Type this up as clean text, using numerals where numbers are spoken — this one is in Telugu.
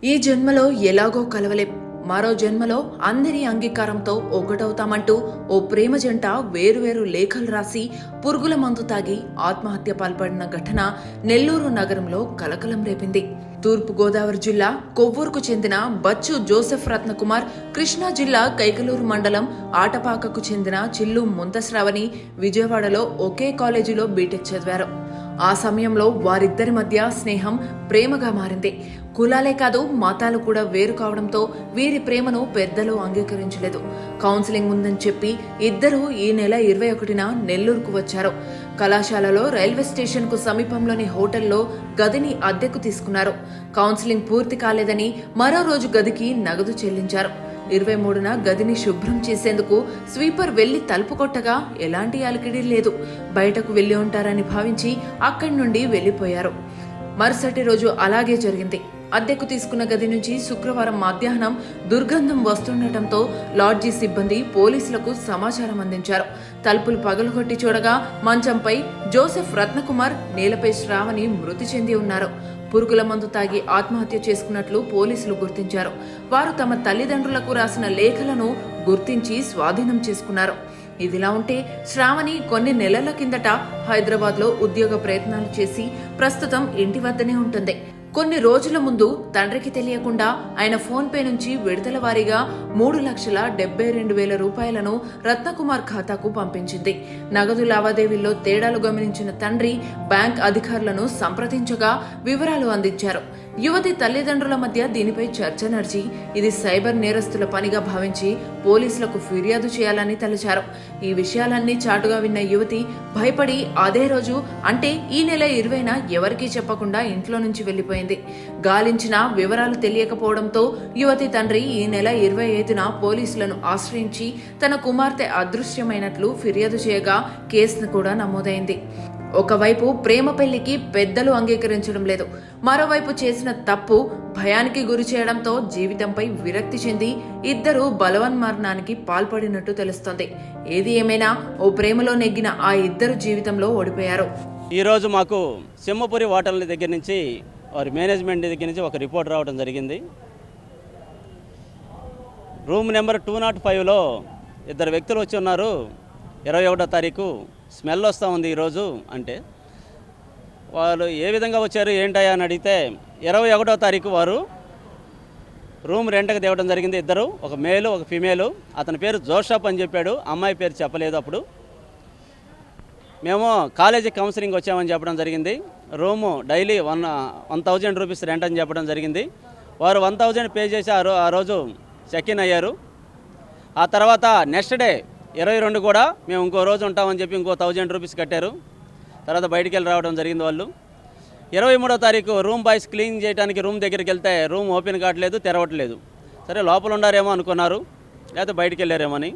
ఈ జన్మలో ఎలాగో కలవలేం, మరో జన్మలో అందరి అంగీకారంతో ఒకటవుతామంటూ ఓ ప్రేమ జంట వేరువేరు లేఖలు రాసి పురుగుల మందు తాగి ఆత్మహత్య పాల్పడిన ఘటన నెల్లూరు నగరంలో కలకలం రేపింది. తూర్పు గోదావరి జిల్లా కొవ్వూరుకు చెందిన బచ్చు జోసెఫ్ రత్నకుమార్, కృష్ణా జిల్లా కైకలూరు మండలం ఆటపాకకు చెందిన చిల్లు ముంతశ్రావణి విజయవాడలో ఒకే కాలేజీలో బీటెక్ చదివారు. ఆ సమయంలో వారిద్దరి మధ్య స్నేహం ప్రేమగా మారింది. కులాలే కాదు, మతాలు కూడా వేరు కావడంతో వీరి ప్రేమను పెద్దలు అంగీకరించలేదు. కౌన్సిలింగ్ ఉందని చెప్పి ఇద్దరూ ఈ నెల 21న నెల్లూరుకు వచ్చారు. కళాశాలలో రైల్వే స్టేషన్ కు సమీపంలోని హోటల్లో గదిని అద్దెకు తీసుకున్నారు. కౌన్సిలింగ్ పూర్తి కాలేదని మరో రోజు గదికి నగదు చెల్లించారు. 23న గదిని శుభ్రం చేసేందుకు స్వీపర్ వెళ్లి తలుపు కొట్టగా ఎలాంటి అలికిడి లేదు. బయటకు వెళ్లి ఉంటారని భావించి అక్కడి నుండి వెళ్లిపోయారు. మరుసటి రోజు అలాగే జరిగింది. అద్దెకు తీసుకున్న గది నుంచి శుక్రవారం మధ్యాహ్నం దుర్గంధం వస్తుండటంతో లాడ్జీ సిబ్బంది పోలీసులకు సమాచారం అందించారు. తలుపులు పగలగొట్టి చూడగా మంచంపై జోసెఫ్ రత్నకుమార్, నేలపై శ్రావణి మృతి చెంది ఉన్నారు. పురుగుల మందు తాగి ఆత్మహత్య చేసుకున్నట్లు పోలీసులు గుర్తించారు. వారు తమ తల్లిదండ్రులకు రాసిన లేఖలను గుర్తించి స్వాధీనం చేసుకున్నారు. ఇదిలా ఉంటే శ్రావణి కొన్ని నెలల కిందట హైదరాబాద్లో ఉద్యోగ ప్రయత్నాలు చేసి ప్రస్తుతం ఇంటి వద్దనే ఉంటుంది. కొన్ని రోజుల ముందు తండ్రికి తెలియకుండా ఆయన ఫోన్ పే నుంచి విడతల వారీగా 3,72,000 రూపాయలను రత్నకుమార్ ఖాతాకు పంపించింది. నగదు లావాదేవీల్లో తేడాలు గమనించిన తండ్రి బ్యాంక్ అధికారులను సంప్రదించగా వివరాలు అందించారు. యువతి తల్లిదండ్రుల మధ్య దీనిపై చర్చ నడిచి ఇది సైబర్ నేరస్తుల పనిగా భావించి పోలీసులకు ఫిర్యాదు చేయాలని తలచారు. ఈ విషయాలన్నీ చాటుగా విన్న యువతి భయపడి అదే రోజు అంటే ఈ నెల 20న ఎవరికీ చెప్పకుండా ఇంట్లో నుంచి వెళ్లిపోయింది. గాలించిన వివరాలు తెలియకపోవడంతో యువతి తండ్రి ఈ నెల 25న పోలీసులను ఆశ్రయించి తన కుమార్తె అదృశ్యమైనట్లు ఫిర్యాదు చేయగా కేసును కూడా నమోదైంది. ఒకవైపు ప్రేమ పెళ్లికి పెద్దలు అంగీకరించడం లేదు, మరోవైపు చేసిన తప్పు భయానికి గురి చేయడంతో జీవితంపై విరక్తి చెంది ఇద్దరు బలవన్మరణానికి పాల్పడినట్టు తెలుస్తోంది. ఏది ఏమైనా ఓ ప్రేమలో నెగ్గిన ఆ ఇద్దరు జీవితంలో ఓడిపోయారు. ఈరోజు మాకు సింహపురి హోటల్ దగ్గర నుంచి వారి మేనేజ్మెంట్ దగ్గర నుంచి ఒక రిపోర్ట్ రావడం జరిగింది. రూమ్ నెంబర్ 205లో ఇద్దరు వ్యక్తులు వచ్చి ఉన్నారు. 21వ తారీఖు స్మెల్ వస్తూ ఉంది ఈరోజు అంటే వాళ్ళు ఏ విధంగా వచ్చారు ఏంటయ్యా అని అడిగితే 21వ తారీఖు వారు రూమ్ రెంట్కి తేవడం జరిగింది. ఇద్దరు, ఒక మేలు ఒక ఫిమేలు. అతని పేరు జోసెఫ్ అని చెప్పాడు, అమ్మాయి పేరు చెప్పలేదు. అప్పుడు మేము కాలేజీ కౌన్సిలింగ్ వచ్చామని చెప్పడం జరిగింది. రూము డైలీ 1,000 రూపీస్ రెంట్ అని చెప్పడం జరిగింది. వారు 1,000 పే చేసి ఆ రోజు చెక్ ఇన్ అయ్యారు. ఆ తర్వాత నెక్స్ట్ డే 22 కూడా మేము ఇంకో రోజు ఉంటామని చెప్పి ఇంకో 1,000 రూపీస్ కట్టారు. తర్వాత బయటికి వెళ్ళి రావడం జరిగింది. వాళ్ళు 23వ తారీఖు రూమ్ బాయ్స్ క్లీన్ చేయడానికి రూమ్ దగ్గరికి వెళ్తే రూమ్ ఓపెన్ కావట్లేదు, తెరవట్లేదు. సరే లోపల ఉండారేమో అనుకున్నారు, లేకపోతే బయటికి వెళ్ళారేమో అని.